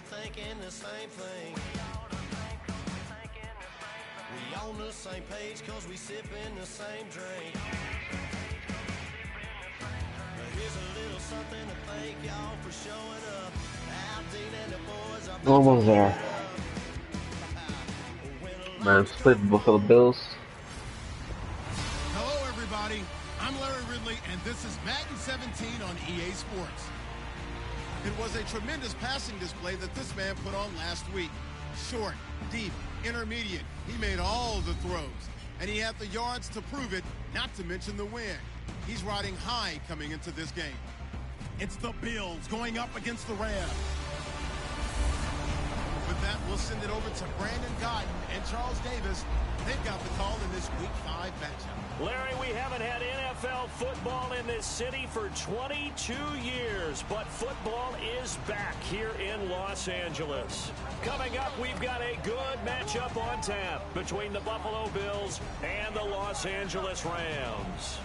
thinking the same thing. We on the same page cause we sipping the same drink. But here's a little something to thank y'all for showing up. Aldine and the boys are almost there. Man, split Buffalo Bills. Hello everybody, I'm Larry Ridley and this is Madden 17 on EA Sports. It was a tremendous passing display that this man put on last week. Short, deep, intermediate, he made all the throws. And he had the yards to prove it, not to mention the win. He's riding high coming into this game. It's the Bills going up against the Rams. With that, we'll send it over to Brandon Godden and Charles Davis. They've got the call in this Week 5 matchup. Larry, we haven't had NFL football in this city for 22 years, but football is back here in Los Angeles. Coming up, we've got a good matchup on tap between the Buffalo Bills and the Los Angeles Rams.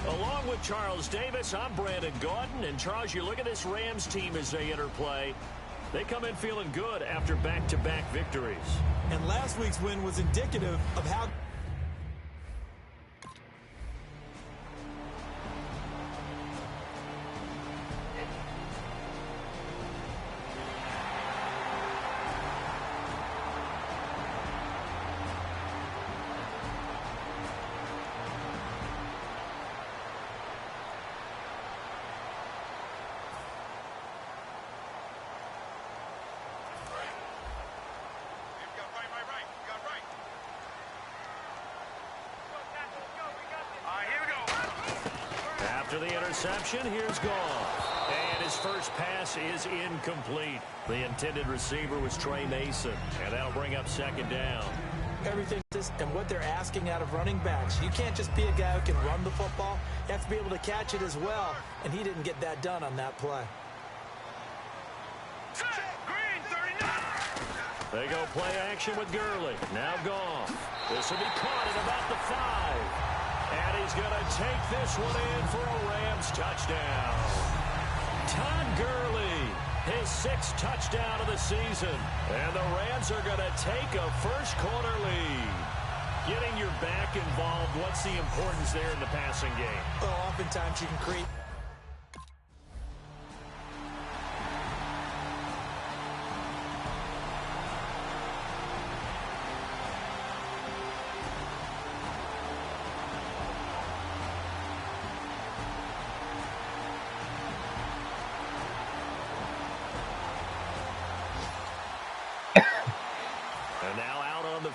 Along with Charles Davis, I'm Brandon Gaudin. And Charles, you look at this Rams team as they interplay. They come in feeling good after back-to-back victories. And last week's win was indicative of how... After the interception, here's Goff. And his first pass is incomplete. The intended receiver was Trey Mason. And that'll bring up second down. Everything and what they're asking out of running backs. You can't just be a guy who can run the football. You have to be able to catch it as well. And he didn't get that done on that play. They go play action with Gurley. Now Goff. This will be caught at about the 5. And he's going to take this one in for a Rams touchdown. Todd Gurley, his 6th touchdown of the season. And the Rams are going to take a first-quarter lead. Getting your back involved, what's the importance there in the passing game? Well, oftentimes you can create...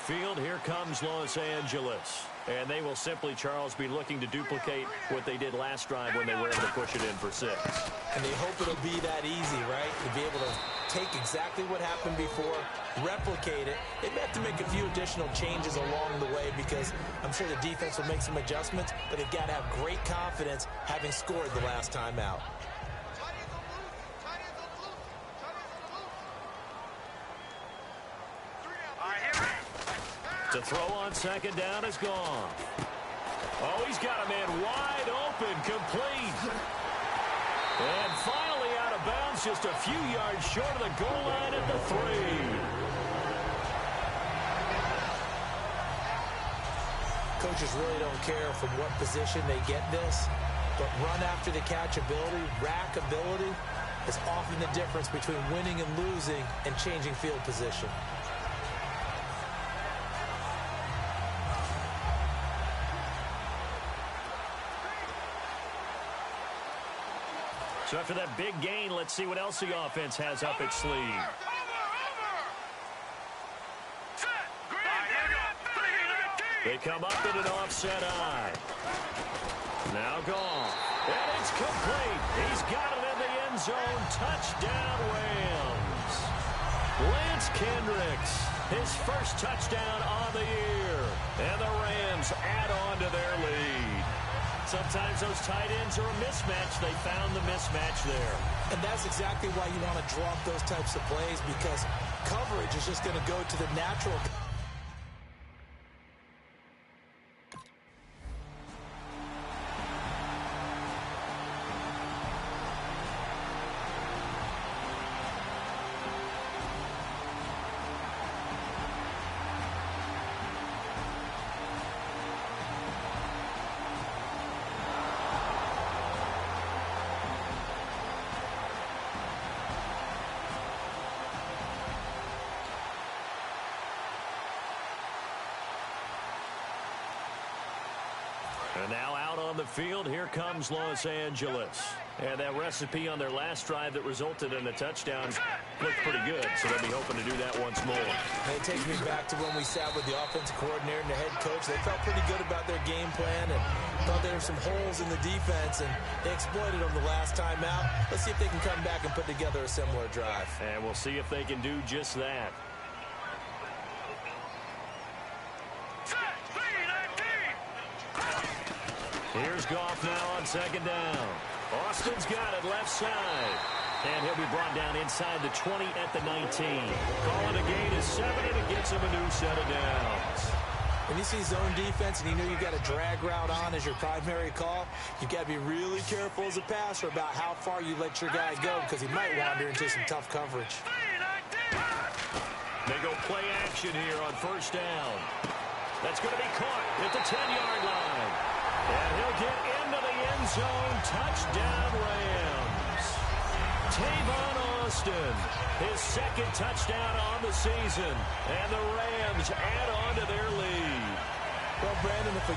Field, here comes Los Angeles. And they will simply, Charles, be looking to duplicate what they did last drive when they were able to push it in for 6. And they hope it'll be that easy, right? To be able to take exactly what happened before, replicate it. They may have to make a few additional changes along the way because I'm sure the defense will make some adjustments, but they've got to have great confidence having scored the last time out. To throw on second down is gone. Oh, he's got a man wide open, complete. And finally out of bounds, just a few yards short of the goal line at the 3. Coaches really don't care from what position they get this, but run after the catch ability, rack ability is often the difference between winning and losing and changing field position. So after that big gain, let's see what else the offense has up its sleeve. They come up in an offset eye. Now gone. And it's complete. He's got it in the end zone. Touchdown, Rams. Lance Kendricks, his first touchdown on the year. And the Rams add on to their lead. Sometimes those tight ends are a mismatch. They found the mismatch there. And that's exactly why you want to draw up those types of plays, because coverage is just going to go to the natural. on the field. Here comes Los Angeles. And that recipe on their last drive that resulted in a touchdown looked pretty good, so they'll be hoping to do that once more. And it takes me back to when we sat with the offensive coordinator and the head coach. They felt pretty good about their game plan and thought there were some holes in the defense, and they exploited them the last time out. Let's see if they can come back and put together a similar drive. And we'll see if they can do just that. Here's Goff now on second down. Austin's got it left side. And he'll be brought down inside the 20 at the 19. Calling a gain is 7, and it gets him a new set of downs. When you see zone defense and you know you've got a drag route on as your primary call, you've got to be really careful as a passer about how far you let your guy go because he might wander into some tough coverage. They go play action here on first down. That's going to be caught at the 10-yard line. And he'll get into the end zone. Touchdown, Rams. Tavon Austin, his second touchdown on the season. And the Rams add on to their lead. Well, Brandon, if we...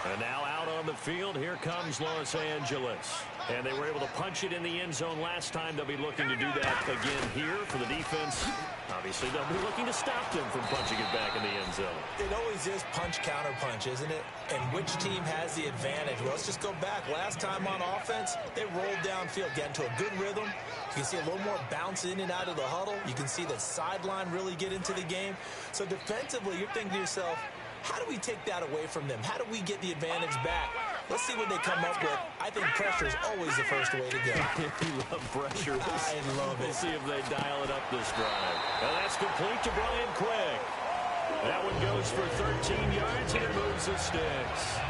And now out on the field, here comes Los Angeles. And they were able to punch it in the end zone last time. They'll be looking to do that again here for the defense. Obviously, they'll be looking to stop them from punching it back in the end zone. It always is punch-counter-punch, isn't it? And which team has the advantage? Well, let's just go back. Last time on offense, they rolled downfield, get into a good rhythm. You can see a little more bounce in and out of the huddle. You can see the sideline really get into the game. So defensively, you're thinking to yourself, how do we take that away from them? How do we get the advantage back? Let's see what they come up with. I think pressure is always the first way to go. You love pressure. I love it. We'll see if they dial it up this drive. And that's complete to Brian Quick. That one goes for 13 yards, and it moves the sticks.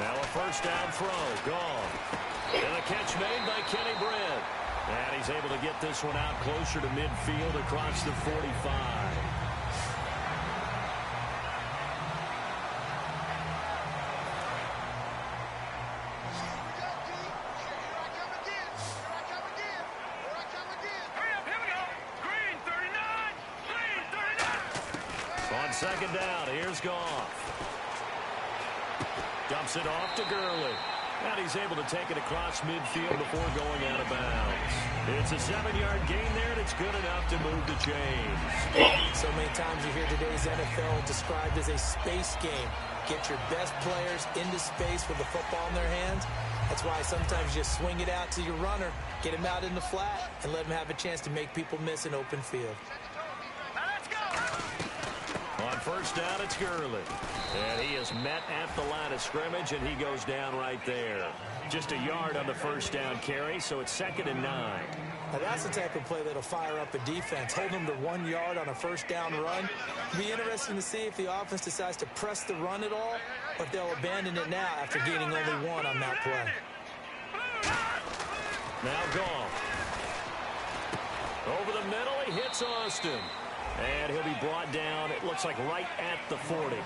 Now a first down throw. Gone. And a catch made by Kenny Britt. And he's able to get this one out closer to midfield across the 45. On second down, here's Goff. Dumps it off to Gurley. And he's able to take it across midfield before going out of bounds. It's a 7-yard gain there, and it's good enough to move the chains. So many times you hear today's NFL described as a space game. Get your best players into space with the football in their hands. That's why sometimes you just swing it out to your runner, get him out in the flat, and let him have a chance to make people miss an open field. On first down, it's Gurley. And he is met at the line of scrimmage, and he goes down right there. Just a yard on the first down carry, so it's 2nd and 9. Now that's the type of play that'll fire up a defense. Hold them to 1 yard on a first down run. It'll be interesting to see if the offense decides to press the run at all, or if they'll abandon it now after gaining only 1 on that play. Now Goff. Over the middle, he hits Austin. And he'll be brought down, it looks like right at the 40.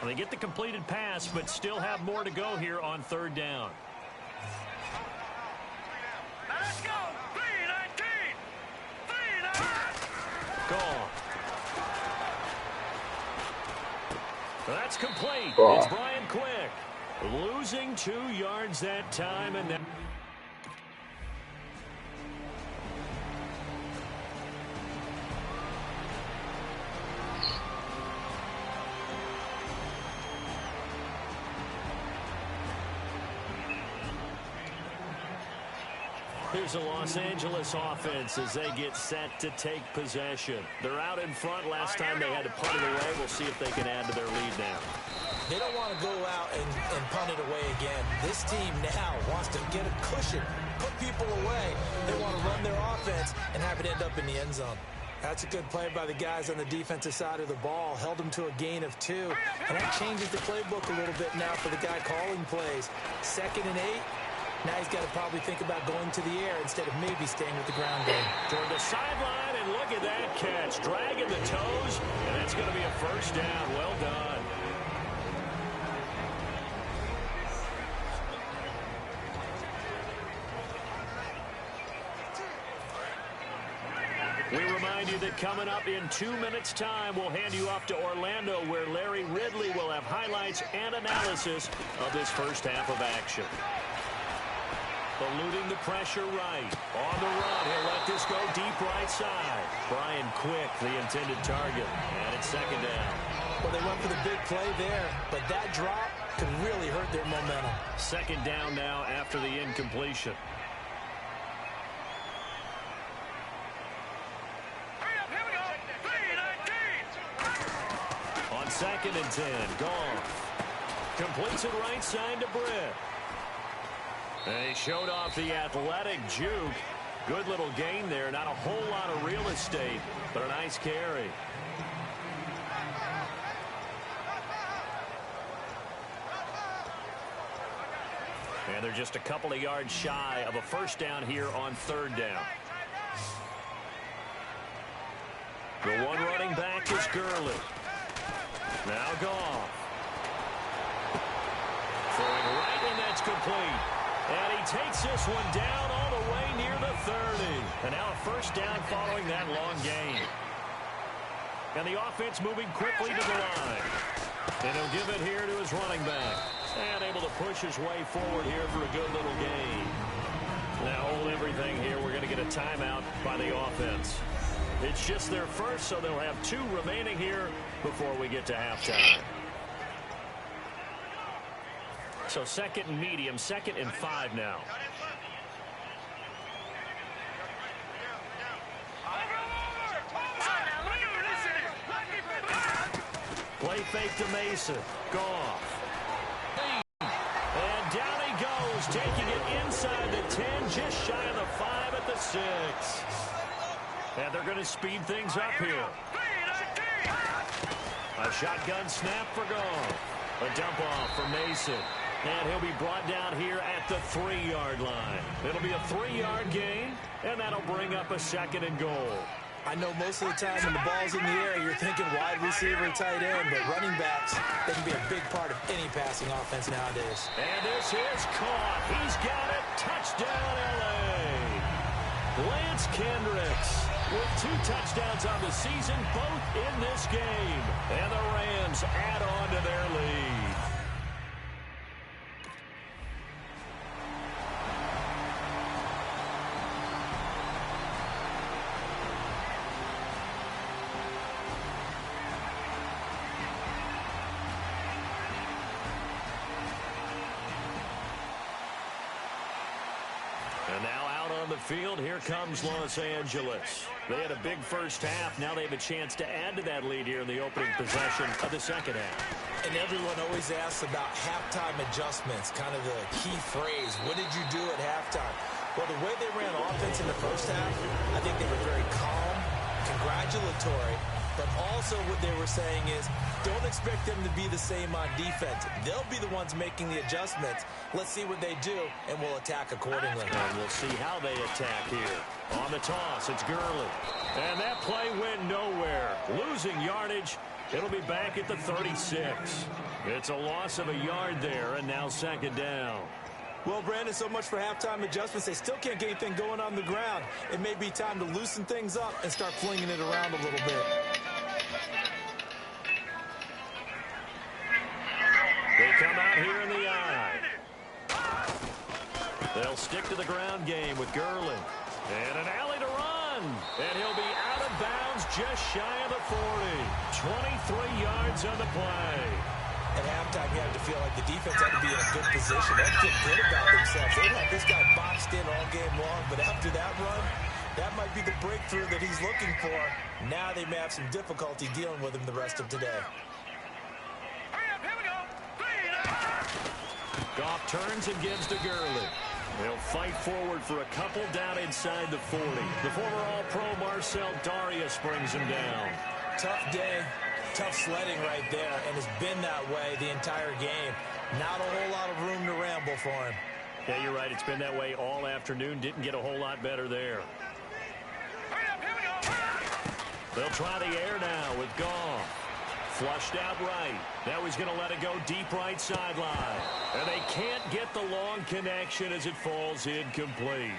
Well, they get the completed pass, but still have more to go here on 3rd down. That's complete. Oh. It's Brian Quick. Losing 2 yards that time, and that. Here's the Los Angeles offense as they get set to take possession. They're out in front. Last time they had to punt it away. We'll see if they can add to their lead now. They don't want to go out and punt it away again. This team now wants to get a cushion, put people away. They want to run their offense and have it end up in the end zone. That's a good play by the guys on the defensive side of the ball. Held them to a gain of 2. And that changes the playbook a little bit now for the guy calling plays. 2nd and 8. Now he's got to probably think about going to the air instead of maybe staying with the ground game. Toward the sideline, and look at that catch. Dragging the toes, and that's going to be a first down. Well done. We remind you that coming up in 2 minutes' time, we'll hand you off to Orlando, where Larry Ridley will have highlights and analysis of this first half of action. Eluding the pressure right. On the run, he'll let this go deep right side. Brian Quick, the intended target. And it's 2nd down. Well, they went for the big play there, but that drop could really hurt their momentum. 2nd down now after the incompletion. On 2nd and 10, Goff completes it right side to Britt. And he showed off the athletic juke. Good little gain there. Not a whole lot of real estate, but a nice carry. And they're just a couple of yards shy of a first down here on 3rd down. The one running back is Gurley. Now Goff. Throwing right, and that's complete. And he takes this one down all the way near the 30. And now a first down following that long gain. And the offense moving quickly to the line. And he'll give it here to his running back. And able to push his way forward here for a good little gain. Now hold everything here. We're going to get a timeout by the offense. It's just their first, so they'll have 2 remaining here before we get to halftime. So 2nd and medium, 2nd and 5 now. Play fake to Mason. Goff. And down he goes, taking it inside the 10, just shy of the 5 at the 6. And they're going to speed things up here. A shotgun snap for Goff. A dump off for Mason. And he'll be brought down here at the 3-yard line. It'll be a 3-yard gain, and that'll bring up a 2nd and goal. I know most of the time when the ball's in the air, you're thinking wide receiver, tight end, but running backs, they can be a big part of any passing offense nowadays. And this is caught. He's got it. Touchdown, L.A. Lance Kendricks with 2 touchdowns on the season, both in this game. And the Rams add on to their lead. And now out on the field, here comes Los Angeles. They had a big first half. Now they have a chance to add to that lead here in the opening possession of the 2nd half. And everyone always asks about halftime adjustments, kind of the key phrase. What did you do at halftime? Well, the way they ran offense in the first half, I think they were very calm, congratulatory, but also what they were saying is don't expect them to be the same on defense. They'll be the ones making the adjustments. Let's see what they do, and we'll attack accordingly. And we'll see how they attack here. On the toss, it's Gurley. And that play went nowhere. Losing yardage. It'll be back at the 36. It's a loss of a yard there, and now 2nd down. Well, Brandon, so much for halftime adjustments. They still can't get anything going on the ground. It may be time to loosen things up and start flinging it around a little bit. here in the eye. They'll stick to the ground game with Gurley. And an alley to run. And he'll be out of bounds just shy of the 40. 23 yards on the play. At halftime, you have to feel like the defense had to be in a good position. They had to feel good about themselves. They had this guy boxed in all game long, but after that run, that might be the breakthrough that he's looking for. Now they may have some difficulty dealing with him the rest of today. Goff turns and gives to Gurley. He'll fight forward for a couple down inside the 40. The former All-Pro Marcel Darius brings him down. Tough day, tough sledding right there, and it's been that way the entire game. Not a whole lot of room to ramble for him. Yeah, you're right. It's been that way all afternoon. Didn't get a whole lot better there. They'll try the air now with Goff. Flushed out right. Now he's going to let it go deep right sideline. And they can't get the long connection as it falls incomplete.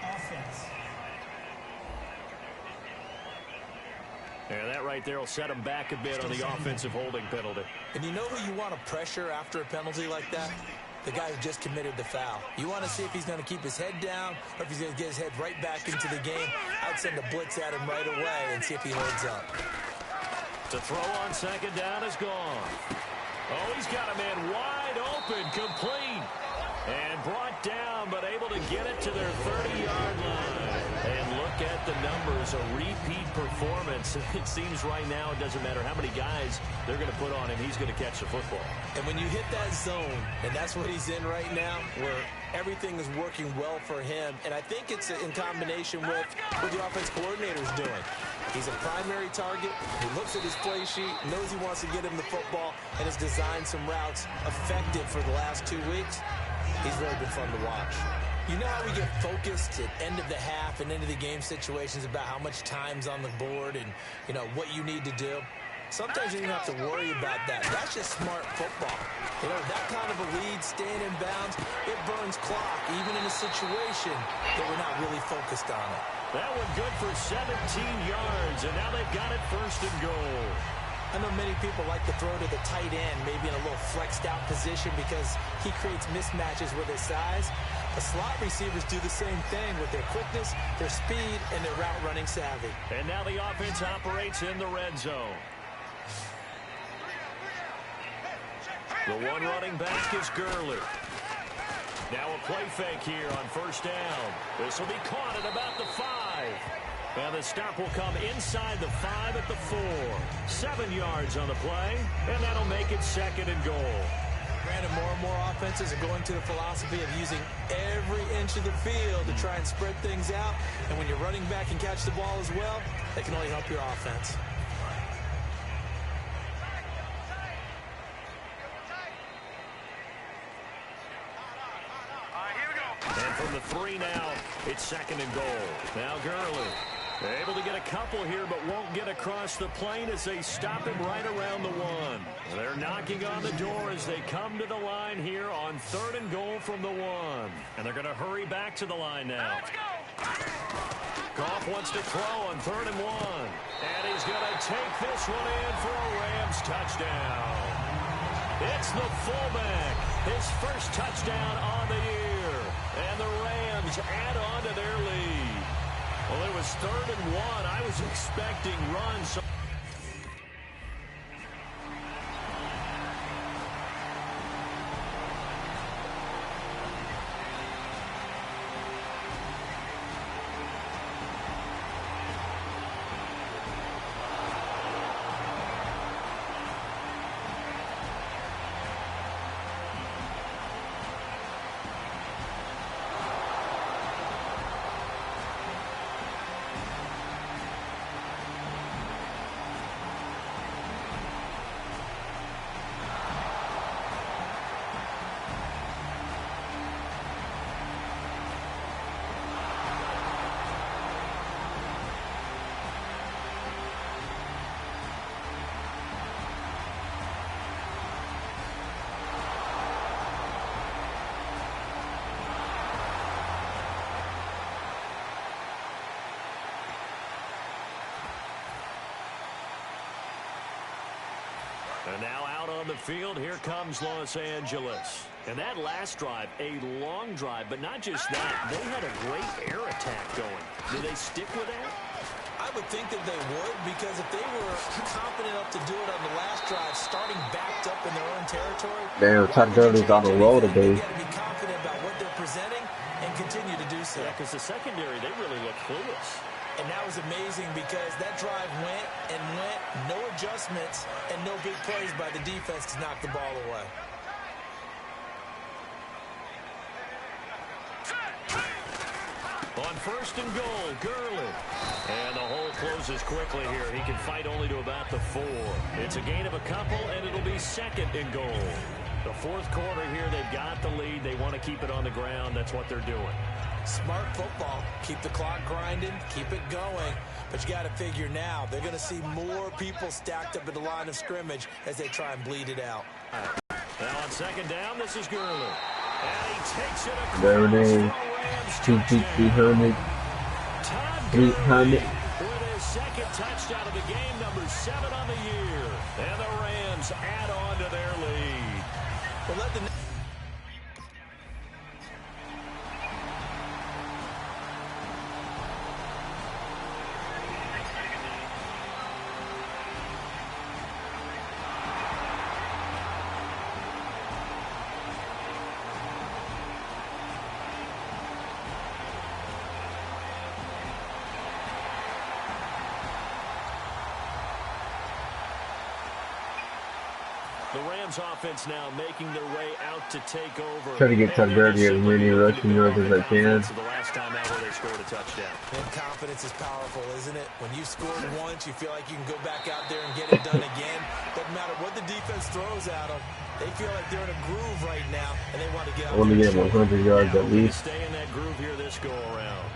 Offense. Yeah, that right there will set him back a bit on the offensive holding penalty. And you know who you want to pressure after a penalty like that? The guy who just committed the foul. You want to see if he's going to keep his head down or if he's going to get his head right back into the game. I'd send a blitz at him right away and see if he holds up. To throw on second down is gone. Oh, he's got a man wide open, complete. And brought down, but able to get it to their 30-yard line. And look at the numbers, a repeat performance. It seems right now it doesn't matter how many guys they're going to put on him. He's going to catch the football. And when you hit that zone, and that's what he's in right now, where everything is working well for him, and I think it's in combination with what the offense coordinator is doing. He's a primary target. He looks at his play sheet, knows he wants to get him the football, and has designed some routes effective for the last 2 weeks. He's really been fun to watch. You know how we get focused at end of the half and end of the game situations about how much time's on the board and, you know, what you need to do? Sometimes you don't have to worry about that. That's just smart football. You know, that kind of a lead, staying in bounds, it burns clock, even in a situation that we're not really focused on it. That one good for 17 yards, and now they've got it first and goal. I know many people like to throw to the tight end, maybe in a little flexed out position because he creates mismatches with his size. The slot receivers do the same thing with their quickness, their speed, and their route running savvy. And now the offense operates in the red zone. The one running back is Gurley. Now a play fake here on first down. This will be caught at about the 5. And the stop will come inside the 5 at the 4. 7 yards on the play, and that'll make it second and goal. Granted, more and more offenses are going to the philosophy of using every inch of the field to try and spread things out. And when you're running back and catch the ball as well, that can only help your offense. And from the 3 now, it's second and goal. Now Gurley able to get a couple here, but won't get across the plane as they stop him right around the 1. They're knocking on the door as they come to the line here on third and goal from the 1. And they're going to hurry back to the line now. Goff wants to throw on third and 1. And he's going to take this one in for a Rams touchdown. It's the fullback. His first touchdown on the year. And the Rams add on to their lead. Well, it was third and 1. I was expecting runs. And now out on the field, here comes Los Angeles. And that last drive, a long drive, but not just that. They had a great air attack going. Do they stick with that? I would think that they would, because if they were confident enough to do it on the last drive, starting backed up in their own territory, damn, Todd Gurley's on the roll today. They got to be confident about what they're presenting and continue to do so. Yeah, because the secondary, they really look clueless. And that was amazing because that drive went and went, no adjustments, and no big plays by the defense to knock the ball away. On first and goal, Gurley. And the hole closes quickly here. He can fight only to about the 4. It's a gain of a couple, and it'll be second and goal. The fourth quarter here, they've got the lead. They want to keep it on the ground. That's what they're doing. Smart football. Keep the clock grinding. Keep it going. But you got to figure now, they're going to see more people stacked up at the line of scrimmage as they try and bleed it out. Now on second down, this is Gurley. And he takes it across. There it is. 300. 300. With his second touchdown of the game, number 7 on the year. And the Rams add on to their lead. Well, let the Rams offense now making their way out to take over. Try to get Todd Gurley as many rushing yards as I can. The last time out where they scored a touchdown. And confidence is powerful, isn't it? When you scored once, you feel like you can go back out there and get it done again. Doesn't matter what the defense throws at them. They feel like they're in a groove right now, and they want to get out. I want to get 100 yards at least. Stay in that groove here this go around.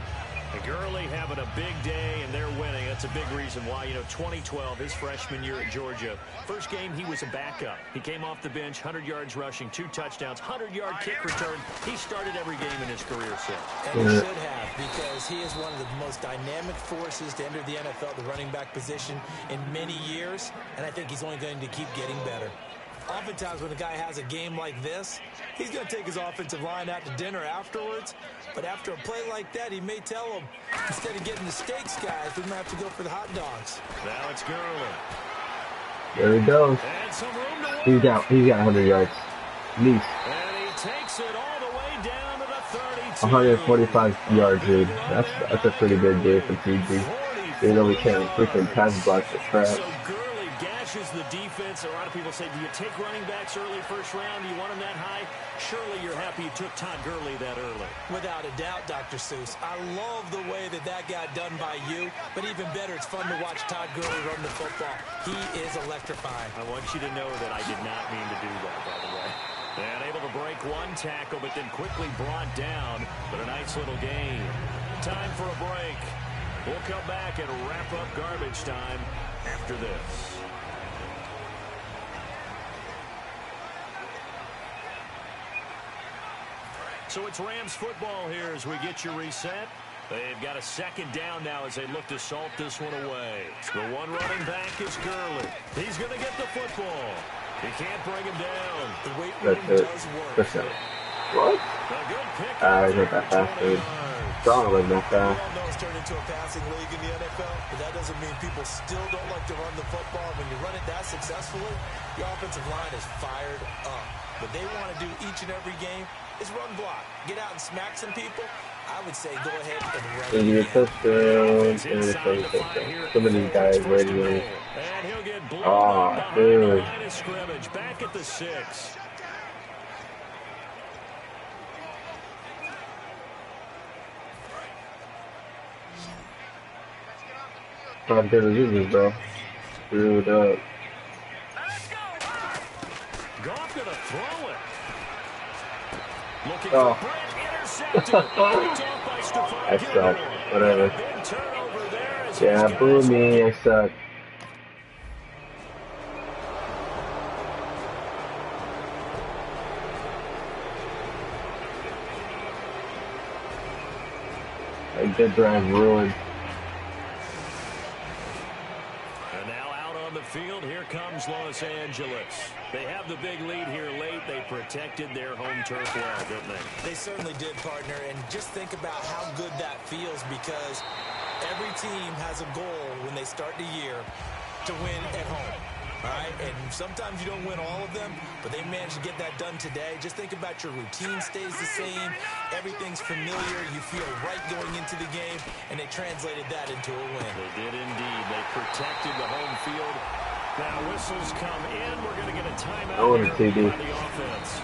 And Gurley having a big day, and they're winning. That's a big reason why. 2012, his freshman year at Georgia. First game, he was a backup. He came off the bench, 100 yards rushing, 2 touchdowns, 100-yard kick return. He started every game in his career set. And he should have, because he is one of the most dynamic forces to enter the NFL, the running back position, in many years. And I think he's only going to keep getting better. Oftentimes when a guy has a game like this, he's going to take his offensive line out to dinner afterwards. But after a play like that, he may tell them, instead of getting the steaks, guys, we might have to go for the hot dogs. Now it's Gurley. There he goes. And some room to He's got 100 yards. At least. And he takes it all the way down to the 32. 145 yards, dude. That's a pretty good day for TG. Even though we can't freaking pass block the crap. So Gurley gashes the defense. A lot of people say, do you take running backs early first round? Do you want them that high? Surely you're happy you took Todd Gurley that early. Without a doubt, Dr. Seuss. I love the way that got done by you, but even better, it's fun to watch Todd Gurley run the football. He is electrifying. I want you to know that I did not mean to do that, by the way. And able to break one tackle, but then quickly brought down. But a nice little game. Time for a break. We'll come back and wrap up garbage time after this. So it's Rams football here as we get you reset. They've got a second down now as they look to salt this one away. The one running back is Gurley. He's going to get the football. He can't bring him down. The weight room does work. That's it. What? A good pick. He's not that fast, dude. Strong wasn't that fast. We all know it's turned into a passing league in the NFL, but that doesn't mean people still don't like to run the football. When you run it that successfully, the offensive line is fired up. What they want to do each and every game is run block. Get out and smack some people. I would say go ahead and run. And you're touchdown. Some of these guys ready. And he'll get blown Oh, dude. line of scrimmage. Back at the 6. Todd Gurley, bro. Screwed up. Goff gonna throw it. Looking Oh. for Brett, intercepted. Off by Stephon I suck. Whatever. Big turnover there as Yeah, he's boo got me. I suck. A good drive ruined. And now out on the field. Here comes Los Angeles. They have the big lead here late. They protected their home turf well, didn't they? They certainly did, partner. And just think about how good that feels, because every team has a goal when they start the year to win at home. All right, and sometimes you don't win all of them, but they managed to get that done today. Just think about your routine stays the same. Everything's familiar. You feel right going into the game, and they translated that into a win. They did indeed. They protected the home field. Now whistles come in. We're going to get a timeout here by the offense.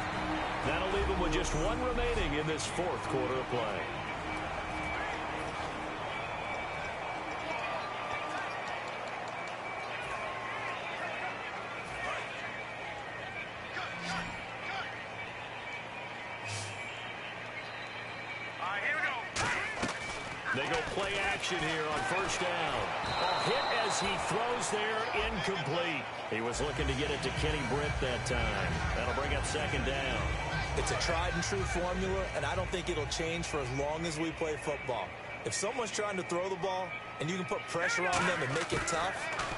That'll leave them with just one remaining in this fourth quarter of play. They go play action here on first down. A hit as he throws there, incomplete. He was looking to get it to Kenny Britt that time. That'll bring up second down. It's a tried and true formula, and I don't think it'll change for as long as we play football. If someone's trying to throw the ball and you can put pressure on them and make it tough,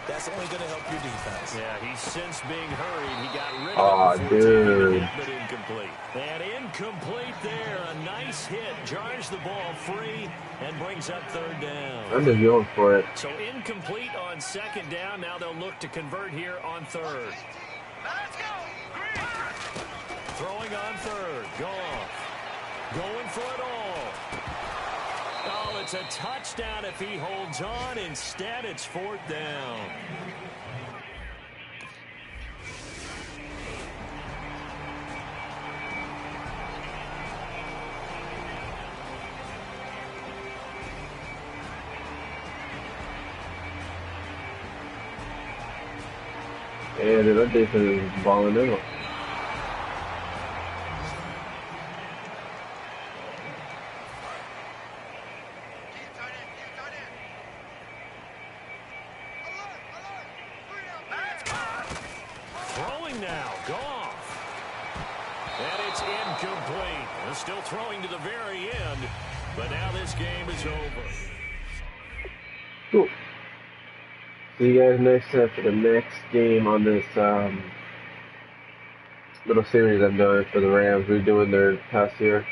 that's only going to help your defense. Yeah, he's since being hurried. He got rid of it before taking it, but incomplete. And incomplete there. A nice hit. Jars the ball free and brings up third down. I'm just going for it. So incomplete on second down. Now they'll look to convert here on third. Let's go. Throwing on third. Goff. Going for it all. Oh, it's a touchdown if he holds on. Instead, it's fourth down. And that defense is balling in. Throwing now, Goff. And it's incomplete. They're still throwing to the very end, but now this game is over. Cool. See you guys next time for the next game on this little series I'm doing for the Rams. We're doing their past year.